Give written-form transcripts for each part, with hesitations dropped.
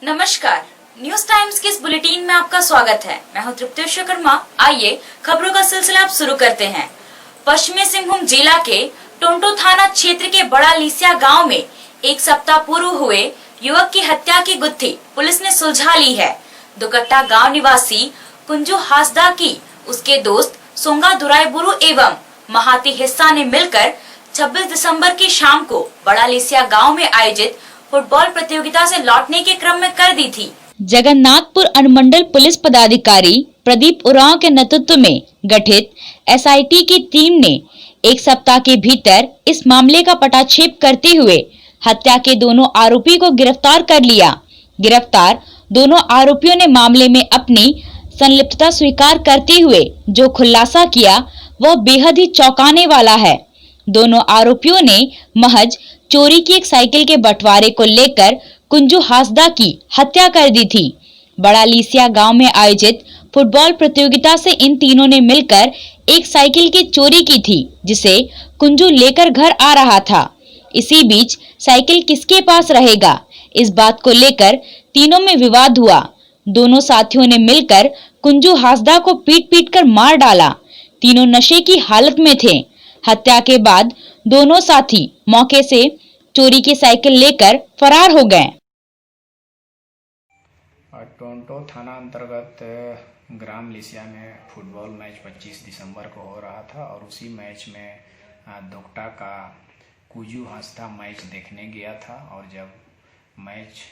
नमस्कार, news times के इस बुलेटिन में आपका स्वागत है। मैं हूं तृप्ति विश्वकर्मा। आइए खबरों का सिलसिला आप शुरू करते हैं। पश्चिमी सिंहभूम जिला के टोंटो थाना क्षेत्र के बड़ा लीसिया गांव में एक सप्ताह पूर्व हुए युवक की हत्या की गुत्थी पुलिस ने सुलझा ली है। दुकट्टा गांव निवासी कुंजू हासदा की उसके दोस्त सोंगा दुराईबुरु एवं महाती हिस्सा ने मिलकर 26 दिसंबर की शाम को बड़ा लीसिया गांव में आयोजित फुटबॉल प्रतियोगिता से लौटने के क्रम में कर दी थी। जगन्नाथपुर अनुमंडल पुलिस पदाधिकारी प्रदीप उरांव के नेतृत्व में गठित एसआईटी की टीम ने एक सप्ताह के भीतर इस मामले का पटाक्षेप करते हुए हत्या के दोनों आरोपी को गिरफ्तार कर लिया। गिरफ्तार दोनों आरोपियों ने मामले में अपनी संलिप्तता स्वीकार करते हुए जो खुलासा किया वह बेहद ही चौंकाने वाला है। दोनों आरोपियों ने महज चोरी की एक साइकिल के बंटवारे को लेकर कुंजू हासदा की हत्या कर दी थी। बड़ा लीसिया गांव में आयोजित फुटबॉल प्रतियोगिता से इन तीनों ने मिलकर एक साइकिल की चोरी की थी, जिसे कुंजू लेकर घर आ रहा था। इसी बीच साइकिल किसके पास रहेगा, इस बात को लेकर तीनों में विवाद हुआ। दोनों साथियों ने मिलकर कुंजू हासदा को पीट कर मार डाला। तीनों नशे की हालत में थे। हत्या के बाद दोनों साथी मौके से चोरी की साइकिल लेकर फरार हो गए। टोंटो थाना अंतर्गत ग्राम लिसिया में फुटबॉल मैच 25 दिसंबर को हो रहा था और उसी मैच में दुकट्टा का कुंजू हासदा मैच देखने गया था। और जब मैच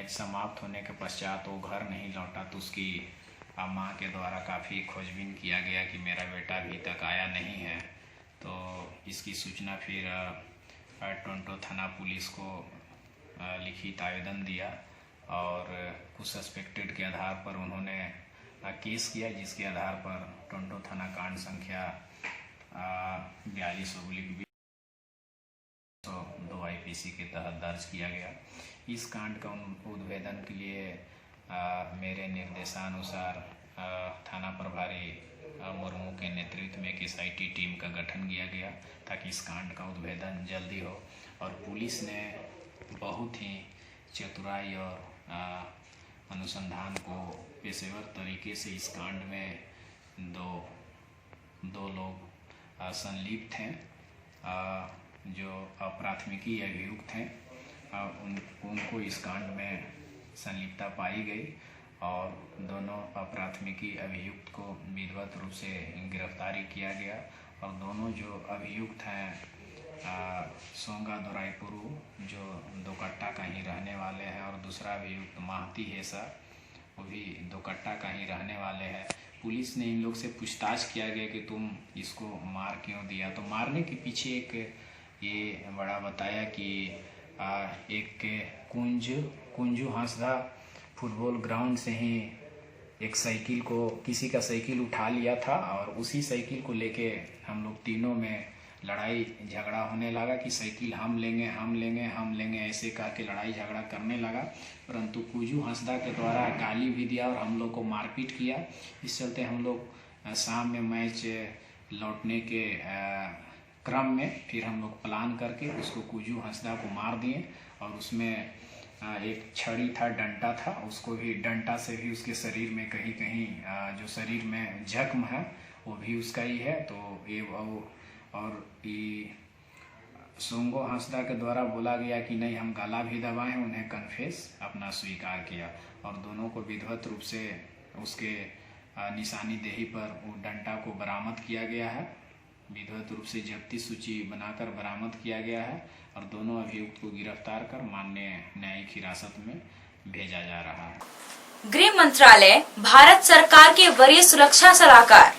समाप्त होने के पश्चात वो घर नहीं लौटा तो उसकी माँ के द्वारा काफ़ी खोजबीन किया गया कि मेरा बेटा अभी तक आया नहीं है। तो इसकी सूचना फिर टोंटो थाना पुलिस को लिखित आवेदन दिया और कुछ सस्पेक्टेड के आधार पर उन्होंने केस किया, जिसके आधार पर टोंटो थाना कांड संख्या 42/2 आईपीसी के तहत दर्ज किया गया। इस कांड का उद्भेदन के लिए मेरे निर्देशानुसार थाना प्रभारी मुर्मू के नेतृत्व में एक एसआईटी टीम का गठन किया गया ताकि इस कांड का उद्भेदन जल्दी हो। और पुलिस ने बहुत ही चतुराई और अनुसंधान को पेशेवर तरीके से इस कांड में दो लोग संलिप्त हैं, जो प्राथमिकी अभियुक्त हैं, उनको इस कांड में संलिप्तता पाई गई और दोनों प्राथमिकी अभियुक्त को विधिवत रूप से गिरफ्तारी किया गया। और दोनों जो अभियुक्त हैं सोंगा दुराईबुरु जो दुकट्टा का ही रहने वाले हैं और दूसरा अभियुक्त महाती हिस्सा वो भी दुकट्टा का ही रहने वाले हैं। पुलिस ने इन लोग से पूछताछ किया गया कि तुम इसको मार क्यों दिया। तो मारने के पीछे एक ये बड़ा बताया कि एक कुंजू हासदा फुटबॉल ग्राउंड से ही एक साइकिल को किसी का साइकिल उठा लिया था और उसी साइकिल को लेके हम लोग तीनों में लड़ाई झगड़ा होने लगा कि साइकिल हम लेंगे ऐसे कह के लड़ाई झगड़ा करने लगा। परंतु कुंजू हासदा के द्वारा गाली भी दिया और हम लोग को मारपीट किया। इस चलते हम लोग शाम में मैच लौटने के क्रम में फिर हम लोग प्लान करके उसको कुंजू हासदा को मार दिए। और उसमें एक छड़ी था, डंटा था, उसको भी डंटा से भी उसके शरीर में कहीं जो शरीर में जख्म है वो भी उसका ही है। तो ये और ये सोंगो हासदा के द्वारा बोला गया कि नहीं हम गला भी दबाए, उन्हें कन्फेस अपना स्वीकार किया और दोनों को विधिवत रूप से उसके निशानी देही पर वो डंटा को बरामद किया गया है। विधिवत रूप से जब्ती सूची बनाकर बरामद किया गया है और दोनों अभियुक्त को गिरफ्तार कर माननीय न्यायिक हिरासत में भेजा जा रहा है। गृह मंत्रालय भारत सरकार के वरीय सुरक्षा सलाहकार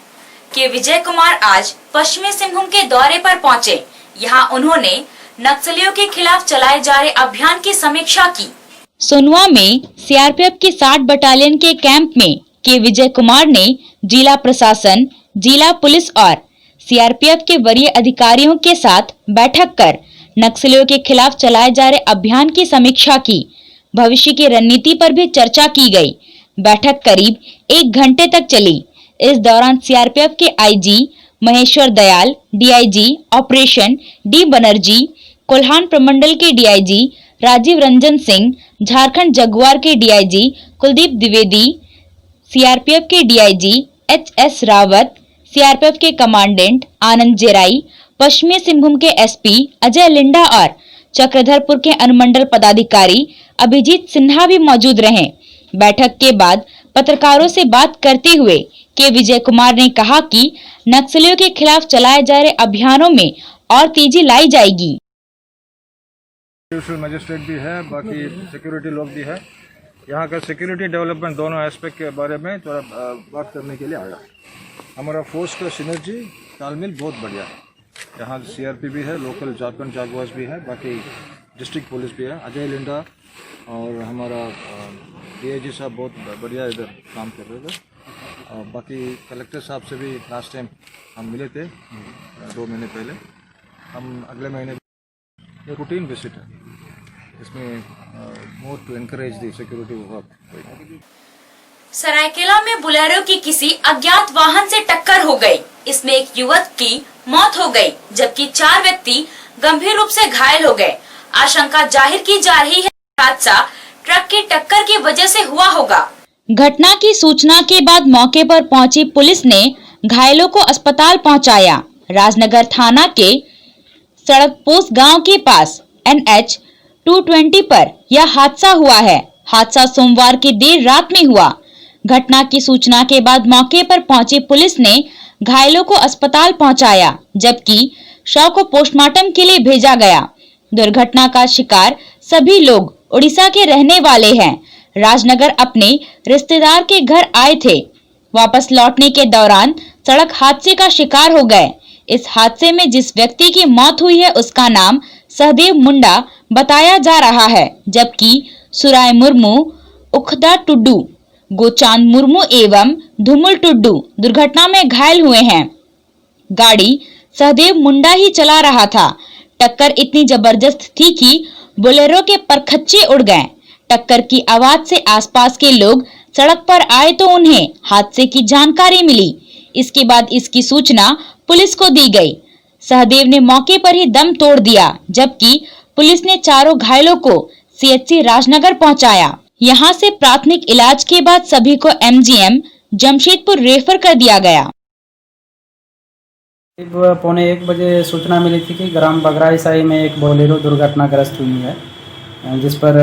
के विजय कुमार आज पश्चिमी सिंहभूम के दौरे पर पहुंचे। यहां उन्होंने नक्सलियों के खिलाफ चलाए जा रहे अभियान की समीक्षा की। सोनवा में सीआरपीएफ की 60 बटालियन के कैंप में के विजय कुमार ने जिला प्रशासन, जिला पुलिस और सीआरपीएफ के वरीय अधिकारियों के साथ बैठक कर नक्सलियों के खिलाफ चलाए जा रहे अभियान की समीक्षा की। भविष्य की रणनीति पर भी चर्चा की गई। बैठक करीब 1 घंटे तक चली। इस दौरान सीआरपीएफ के IG Maheshwar Dayal, DIG operation D Banerjee, Kolhan प्रमंडल के डीआईजी राजीव रंजन सिंह, झारखंड जगुआर के डीआईजी कुलदीप द्विवेदी, सीआरपीएफ के डीआईजी एचएस रावत, सीआरपीएफ के कमांडेंट आनंद जेराई, पश्चिमी सिंहभूम के एसपी अजय लिंडा और चक्रधरपुर के अनुमंडल पदाधिकारी अभिजीत सिन्हा भी मौजूद रहे। बैठक के बाद पत्रकारों से बात करते हुए के विजय कुमार ने कहा कि नक्सलियों के खिलाफ चलाए जा रहे अभियानों में और तेजी लाई जाएगी। मजिस्ट्रेट भी है, बाकी सिक्योरिटी लोग भी है। यहाँ का सिक्योरिटी डेवलपमेंट दोनों एस्पेक्ट के बारे में थोड़ा बात करने के लिए आया। हमारा फोर्स का सिनर्जी तालमेल बहुत बढ़िया है। यहाँ सीआरपी भी है, लोकल झारखंड जागवास भी है, बाकी डिस्ट्रिक्ट पुलिस भी है, अजय लिंडा और हमारा डीआईजी साहब बहुत बढ़िया इधर काम कर रहे थे। और बाकी कलेक्टर साहब से भी लास्ट टाइम हम मिले थे 2 महीने पहले। हम अगले महीने एक रूटीन विजिट है, इसमें more to encourage the security work. Saraikela में बोलेरो की किसी अज्ञात वाहन से टक्कर हो गई। इसमें एक युवक की मौत हो गई, जबकि 4 व्यक्ति गंभीर रूप से घायल हो गए। आशंका जाहिर की जा रही है हादसा ट्रक की टक्कर की वजह से हुआ होगा। घटना की सूचना के बाद मौके पर पहुंची पुलिस ने घायलों को अस्पताल पहुंचाया। राजनगर थाना के सड़कपोस गांव के पास NH 220 पर यह हादसा हुआ है। हादसा सोमवार की देर रात में हुआ। घटना की सूचना के बाद मौके पर पहुंची पुलिस ने घायलों को अस्पताल पहुंचाया, जबकि शव को पोस्टमार्टम के लिए भेजा गया। दुर्घटना का शिकार सभी लोग उड़ीसा के रहने वाले हैं। राजनगर अपने रिश्तेदार के घर आए थे। वापस लौटने के दौरान सड़क हादसे का शिकार हो गए। इस हादसे में जिस व्यक्ति की मौत हुई है उसका नाम सहदेव मुंडा बताया जा रहा है, जबकि सुराय मुर्मू, उखदा टुड्डू, गोचांद मुर्मू एवं धुमुल टुड्डू दुर्घटना में घायल हुए हैं। गाड़ी सहदेव मुंडा ही चला रहा था। टक्कर इतनी जबरदस्त थी कि बोलेरो के परखच्चे उड़ गए। टक्कर की आवाज से आसपास के लोग सड़क पर आए तो उन्हें हादसे की जानकारी मिली। इसके बाद इसकी सूचना पुलिस को दी गई। सहदेव ने मौके पर ही दम तोड़ दिया, जबकि पुलिस ने चारों घायलों को CHC राजनगर पहुंचाया। यहां से प्राथमिक इलाज के बाद सभी को MGM जमशेदपुर रेफर कर दिया गया। 1:45 बजे सूचना मिली थी कि ग्राम बगरा ईसाई में एक बोलेरो दुर्घटनाग्रस्त हुई है, जिस पर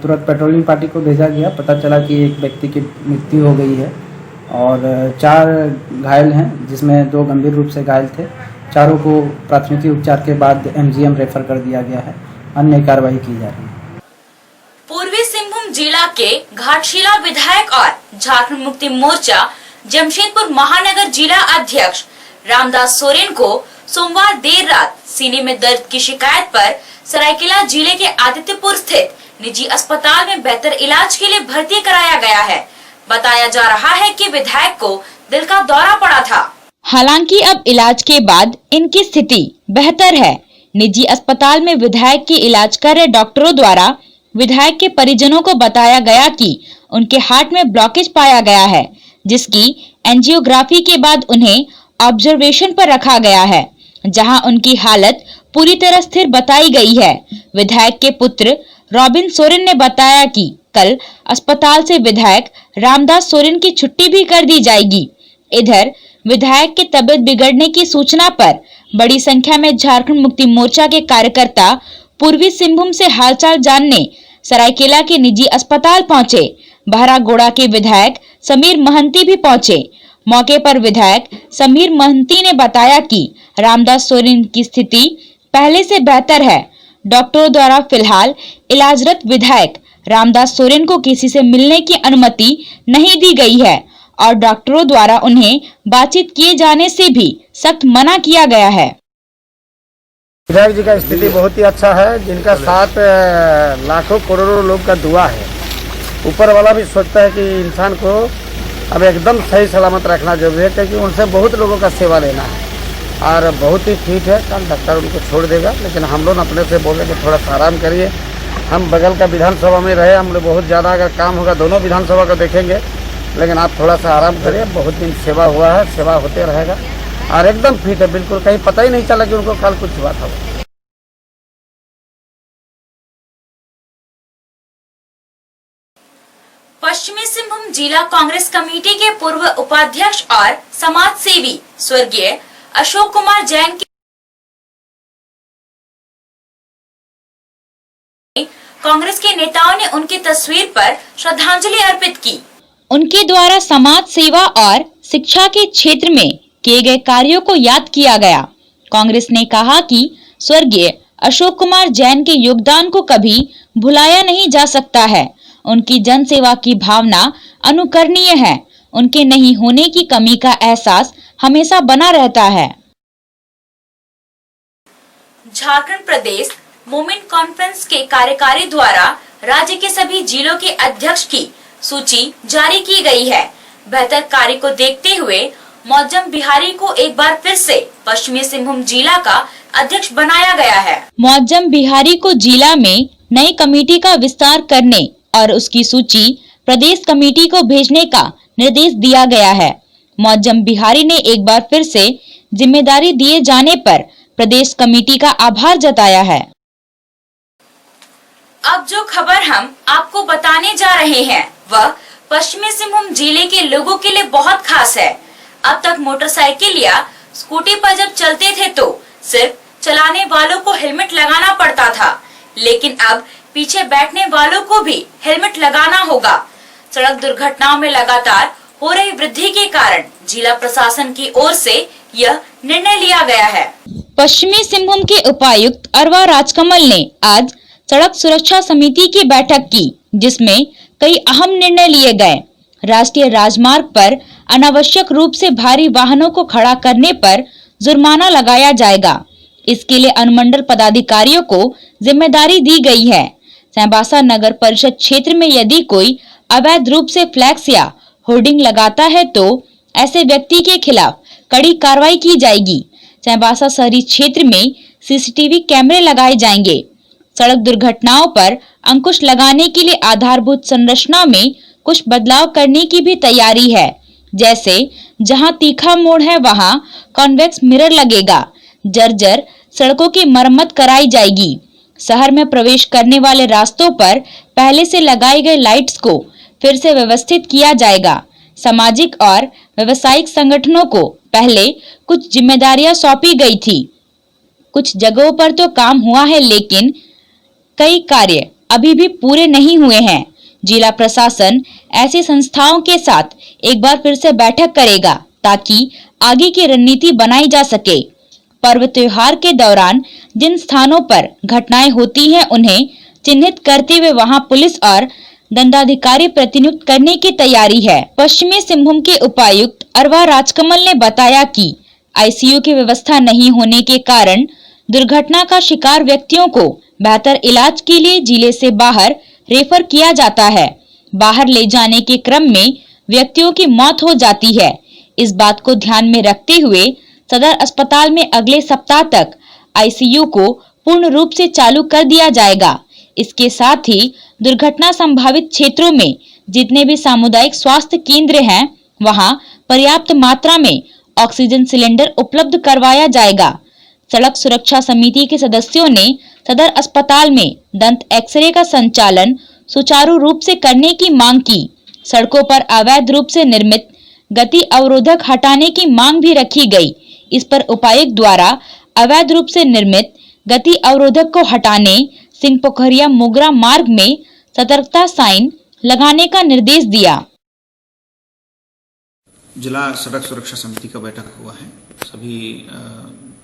तुरंत पेट्रोलिंग पार्टी को भेजा गया। पता चला कि एक व्यक्ति की मृत्यु हो गई है और 4 घायल हैं, जिसमें 2 गंभीर रूप से घायल थे। चारों को प्राथमिक उपचार के बाद MGM रेफर कर दिया गया है। अन्य कार्रवाई की जा रही है। पूर्वी सिंहभूम जिला के घाटशिला विधायक और झारखंड मुक्ति मोर्चा जमशेदपुर महानगर जिला अध्यक्ष रामदास सोरेन को सोमवार देर रात सीने में दर्द की शिकायत पर सरायकेला जिले के आदित्यपुर स्थित निजी अस्पताल में बेहतर इलाज के लिए भर्ती कराया गया है। बताया जा रहा है कि विधायक को दिल का दौरा पड़ा था। हालांकि अब इलाज के बाद इनकी स्थिति बेहतर है। निजी अस्पताल में विधायक की इलाज कर रहे डॉक्टरों द्वारा विधायक के परिजनों को बताया गया कि उनके हार्ट में ब्लॉकेज पाया गया है, जिसकी एंजियोग्राफी के बाद उन्हें ऑब्जर्वेशन पर रखा गया है, जहां उनकी हालत पूरी तरह स्थिर बताई गई है। विधायक के पुत्र रॉबिन सोरेन ने बताया कि कल अस्पताल से विधायक रामदास सोरेन की छुट्टी भी कर दी जाएगी। इधर विधायक की तबीयत बिगड़ने की सूचना पर बड़ी संख्या में झारखंड मुक्ति मोर्चा के कार्यकर्ता पूर्वी सिंहभूम से हालचाल जानने सरायकेला के निजी अस्पताल पहुंचे। बहरागोड़ा के विधायक समीर महंती भी पहुंचे। मौके पर विधायक समीर महंती ने बताया कि रामदास सोरेन की स्थिति पहले से बेहतर है। डॉक्टरों द्वारा फिलहाल इलाजरत विधायक रामदास सोरेन को किसी से मिलने की अनुमति नहीं दी गई है और डॉक्टरों द्वारा उन्हें बातचीत किए जाने से भी सख्त मना किया गया है। विधायक जी का स्थिति बहुत ही अच्छा है, जिनका साथ लाखों करोड़ों लोग का दुआ है। ऊपर वाला भी सोचता है कि इंसान को अब एकदम सही सलामत रखना जरूरी है, क्योंकि उनसे बहुत लोगों का सेवा लेना है और बहुत ही ठीक है। कल डॉक्टर उनको छोड़ देगा, लेकिन हम लोग अपने से बोले कि थोड़ा सा आराम करिए। हम बगल का विधानसभा में रहे, हम लोग बहुत ज़्यादा अगर काम होगा दोनों विधानसभा को देखेंगे, लेकिन आप थोड़ा सा आराम करिए। बहुत दिन सेवा हुआ है, सेवा होते रहेगा और एकदम फिट है, बिल्कुल कहीं पता ही नहीं चला कि उनको कल कुछ हुआ था। पश्चिमी सिंहभूम जिला कांग्रेस कमेटी के पूर्व उपाध्यक्ष और समाज सेवी स्वर्गीय अशोक कुमार जैन की कांग्रेस के नेताओं ने उनकी तस्वीर पर श्रद्धांजलि अर्पित की। उनके द्वारा समाज सेवा और शिक्षा के क्षेत्र में किए गए कार्यों को याद किया गया। कांग्रेस ने कहा कि स्वर्गीय अशोक कुमार जैन के योगदान को कभी भुलाया नहीं जा सकता है। उनकी जन सेवा की भावना अनुकरणीय है। उनके नहीं होने की कमी का एहसास हमेशा बना रहता है। झारखंड प्रदेश मूवमेंट कॉन्फ्रेंस के कार्यकारी द्वारा राज्य के सभी जिलों के अध्यक्ष की सूची जारी की गई है। बेहतर कार्य को देखते हुए मौजम बिहारी को एक बार फिर से पश्चिमी सिंहभूम जिला का अध्यक्ष बनाया गया है। मौजम बिहारी को जिला में नई कमेटी का विस्तार करने और उसकी सूची प्रदेश कमेटी को भेजने का निर्देश दिया गया है। मौजम बिहारी ने एक बार फिर से जिम्मेदारी दिए जाने पर प्रदेश कमेटी का आभार जताया है। अब जो खबर हम आपको बताने जा रहे हैं वह पश्चिमी सिंहभूम जिले के लोगों के लिए बहुत खास है। अब तक मोटरसाइकिल या स्कूटी पर जब चलते थे तो सिर्फ चलाने वालों को हेलमेट लगाना पड़ता था, लेकिन अब पीछे बैठने वालों को भी हेलमेट लगाना होगा। सड़क दुर्घटनाओं में लगातार हो रही वृद्धि के कारण जिला प्रशासन की ओर से यह निर्णय लिया गया है। पश्चिमी सिंहभूम के उपायुक्त अरवा राजकमल ने आज सड़क सुरक्षा समिति की बैठक की, जिसमें कई अहम निर्णय लिए गए। राष्ट्रीय राजमार्ग पर अनावश्यक रूप से भारी वाहनों को खड़ा करने पर जुर्माना लगाया जाएगा। इसके लिए अनुमंडल पदाधिकारियों को जिम्मेदारी दी गई है। चाईबासा नगर परिषद क्षेत्र में यदि कोई अवैध रूप से फ्लैक्स या होर्डिंग लगाता है तो ऐसे व्यक्ति के खिलाफ कड़ी कार्रवाई की जाएगी। चाईबासा शहरी क्षेत्र में सीसीटीवी कैमरे लगाए जाएंगे। सड़क दुर्घटनाओं पर अंकुश लगाने के लिए आधारभूत संरचना में कुछ बदलाव करने की भी तैयारी है। जैसे जहां तीखा मोड़ है वहां कॉन्वेक्स मिरर लगेगा। जर्जर सड़कों की मरम्मत कराई जाएगी। शहर में प्रवेश करने वाले रास्तों पर पहले से लगाए गए लाइट्स को फिर से व्यवस्थित किया जाएगा। सामाजिक और व्यवसायिक संगठनों को पहले कुछ जिम्मेदारियां सौंपी गई थी। कुछ जगहों पर तो काम हुआ है, लेकिन कई कार्य अभी भी पूरे नहीं हुए हैं। जिला प्रशासन ऐसी संस्थाओं के साथ एक बार फिर से बैठक करेगा ताकि आगे की रणनीति बनाई जा सके। पर्व त्योहार के दौरान जिन स्थानों पर घटनाएं होती हैं उन्हें चिन्हित करते हुए वहां पुलिस और दंडाधिकारी प्रतिनियुक्त करने की तैयारी है। पश्चिमी सिंहभूम के उपायुक्त अरवा राजकमल ने बताया कि आईसीयू की व्यवस्था नहीं होने के कारण दुर्घटना का शिकार व्यक्तियों को बेहतर इलाज के लिए जिले से बाहर रेफर किया जाता है। बाहर ले जाने के क्रम में व्यक्तियों की मौत हो जाती है। इस बात को ध्यान में रखते हुए सदर अस्पताल में अगले सप्ताह तक आईसीयू को पूर्ण रूप से चालू कर दिया जाएगा। इसके साथ ही दुर्घटना संभावित क्षेत्रों में जितने भी सामुदायिक स्वास्थ्य केंद्र हैं वहां पर्याप्त मात्रा में ऑक्सीजन सिलेंडर उपलब्ध करवाया जाएगा। सड़क सुरक्षा समिति के सदस्यों ने सदर अस्पताल में दंत एक्सरे का संचालन सुचारू रूप से करने की मांग की। सड़कों पर अवैध रूप से निर्मित गति अवरोधक हटाने की मांग भी रखी गई। इस पर उपायुक्त द्वारा अवैध रूप से निर्मित गति अवरोधक को हटाने, सिंह पोखरिया मोगरा मार्ग में सतर्कता साइन लगाने का निर्देश दिया। जिला सड़क सुरक्षा समिति का बैठक हुआ है। सभी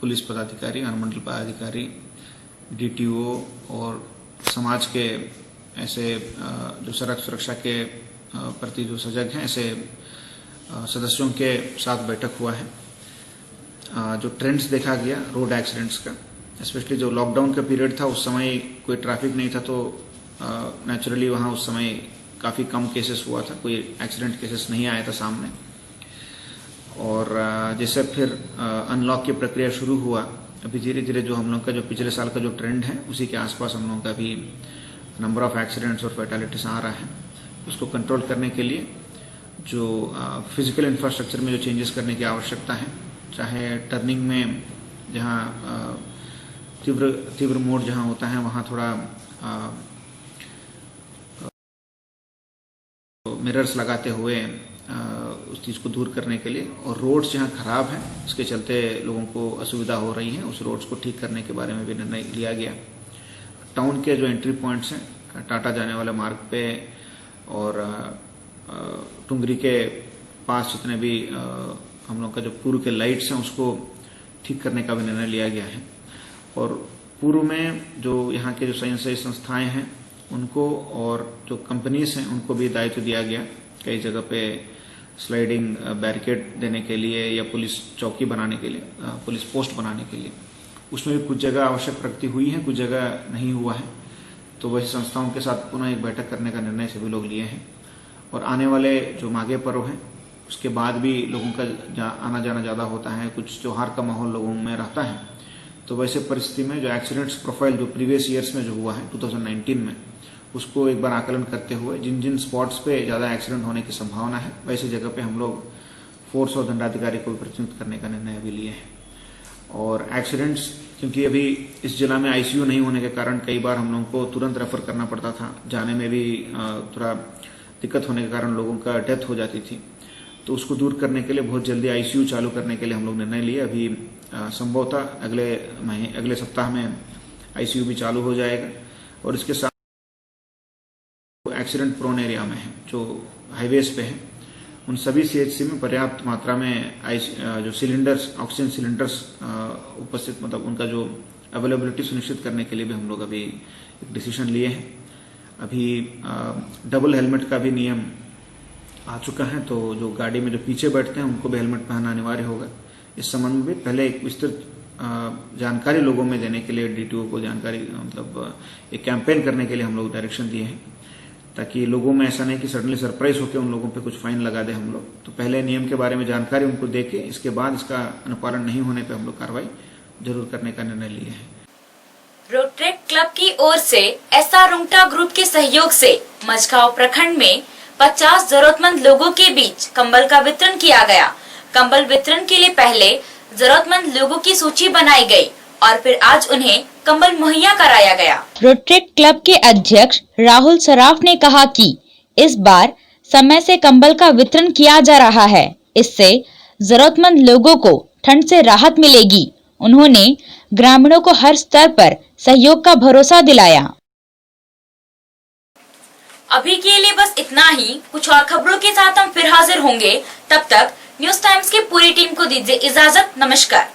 पुलिस पदाधिकारी, अनुमंडल पदाधिकारी, डीटीओ और समाज के ऐसे जो सड़क सुरक्षा के प्रति जो सजग हैं ऐसे सदस्यों के साथ बैठक हुआ है। जो ट्रेंड्स देखा गया रोड एक्सीडेंट्स का, स्पेशली जो लॉकडाउन का पीरियड था उस समय कोई ट्रैफिक नहीं था तो नेचुरली वहाँ उस समय काफ़ी कम केसेस हुआ था, कोई एक्सीडेंट केसेस नहीं आया था सामने। और जैसे फिर अनलॉक की प्रक्रिया शुरू हुआ, अभी धीरे धीरे जो हम लोग का जो पिछले साल का जो ट्रेंड है उसी के आसपास हम लोग का भी नंबर ऑफ एक्सीडेंट्स और फैटेलिटीज आ रहा है। उसको कंट्रोल करने के लिए जो फिजिकल इंफ्रास्ट्रक्चर में जो चेंजेस करने की आवश्यकता है, चाहे टर्निंग में जहाँ तीव्र मोड़ जहाँ होता है वहाँ थोड़ा मिरर्स लगाते हुए उस चीज़ को दूर करने के लिए, और रोड्स जहाँ खराब हैं उसके चलते लोगों को असुविधा हो रही है, उस रोड्स को ठीक करने के बारे में भी निर्णय लिया गया। टाउन के जो एंट्री पॉइंट्स हैं टाटा जाने वाले मार्ग पे और टुंगरी के पास जितने भी हम लोग का जो पूर्व के लाइट्स हैं उसको ठीक करने का भी निर्णय लिया गया है। और पूर्व में जो यहाँ के जो स्वयंसेवी संस्थाएं हैं उनको और जो कंपनीज हैं उनको भी दायित्व दिया गया, कई जगह पे स्लाइडिंग बैरिकेड देने के लिए या पुलिस चौकी बनाने के लिए, पुलिस पोस्ट बनाने के लिए। उसमें भी कुछ जगह आवश्यक प्रगति हुई है, कुछ जगह नहीं हुआ है। तो वही संस्थाओं के साथ पुनः एक बैठक करने का निर्णय सभी लोग लिए हैं। और आने वाले जो माघे पर्व हैं उसके बाद भी लोगों का आना जाना ज़्यादा होता है, कुछ त्योहार का माहौल लोगों में रहता है। तो वैसे परिस्थिति में जो एक्सीडेंट्स प्रोफाइल जो प्रीवियस ईयर्स में जो हुआ है 2019 में, उसको एक बार आकलन करते हुए जिन जिन स्पॉट्स पे ज़्यादा एक्सीडेंट होने की संभावना है वैसे जगह पे हम लोग फोर्स और दंडाधिकारी को प्रतिनियुक्त करने का निर्णय अभी लिए हैं। और एक्सीडेंट्स क्योंकि अभी इस जिला में आईसीयू नहीं होने के कारण कई बार हम लोगों को तुरंत रेफर करना पड़ता था, जाने में भी थोड़ा दिक्कत होने के कारण लोगों का डेथ हो जाती थी। तो उसको दूर करने के लिए बहुत जल्दी आईसीयू चालू करने के लिए हम लोग निर्णय लिए। अभी संभवतः अगले सप्ताह में आईसीयू भी चालू हो जाएगा। और इसके साथ एक्सीडेंट प्रोन एरिया में है जो हाईवेज पे है उन सभी सीएचसी में पर्याप्त मात्रा में जो सिलेंडर्स, ऑक्सीजन सिलेंडर्स उपस्थित, मतलब उनका जो अवेलेबिलिटी सुनिश्चित करने के लिए भी हम लोग अभी एक डिसीजन लिए हैं। अभी डबल हेलमेट का भी नियम आ चुका है, तो जो गाड़ी में जो पीछे बैठते हैं उनको भी हेलमेट पहनना अनिवार्य होगा। इस संबंध में भी पहले एक विस्तृत जानकारी लोगों में देने के लिए डीटीओ को जानकारी, मतलब एक कैंपेन करने के लिए हम लोग डायरेक्शन दिए हैं, ताकि लोगों में ऐसा नहीं कि सडनली सरप्राइज होकर उन लोगों पे कुछ फाइन लगा दे हम लोग। तो पहले नियम के बारे में जानकारी उनको देके इसके बाद इसका अनुपालन नहीं होने पे हम लोग कार्रवाई जरूर करने का निर्णय लिए हैं। रोटरेक्ट क्लब की ओर से एसआर रुंगटा ग्रुप के सहयोग से मझगांव प्रखंड में 50 जरूरतमंद लोगों के बीच कंबल का वितरण किया गया। कंबल वितरण के लिए पहले जरूरतमंद लोगों की सूची बनाई गई और फिर आज उन्हें कंबल मुहैया कराया गया। रोटरेक्ट क्लब के अध्यक्ष राहुल सराफ ने कहा कि इस बार समय से कंबल का वितरण किया जा रहा है, इससे जरूरतमंद लोगों को ठंड से राहत मिलेगी। उन्होंने ग्रामीणों को हर स्तर पर सहयोग का भरोसा दिलाया। अभी के लिए बस इतना ही। कुछ और खबरों के साथ हम फिर हाजिर होंगे। तब तक न्यूज टाइम्स की पूरी टीम को दीजिए इजाजत। नमस्कार।